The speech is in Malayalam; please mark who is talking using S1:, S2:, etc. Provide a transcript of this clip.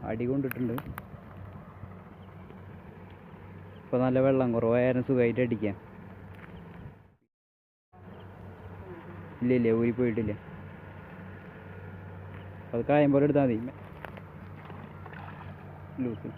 S1: അടി കൊണ്ടിട്ടുണ്ട്. ഇപ്പോൾ നല്ല വെള്ളം കുറവായാലും സുഖമായിട്ട് അടിക്കാം. ഇല്ല ഊരി പോയിട്ടില്ല. അത് കായം പോലെ എടുത്താൽ മതി ലൂസ്.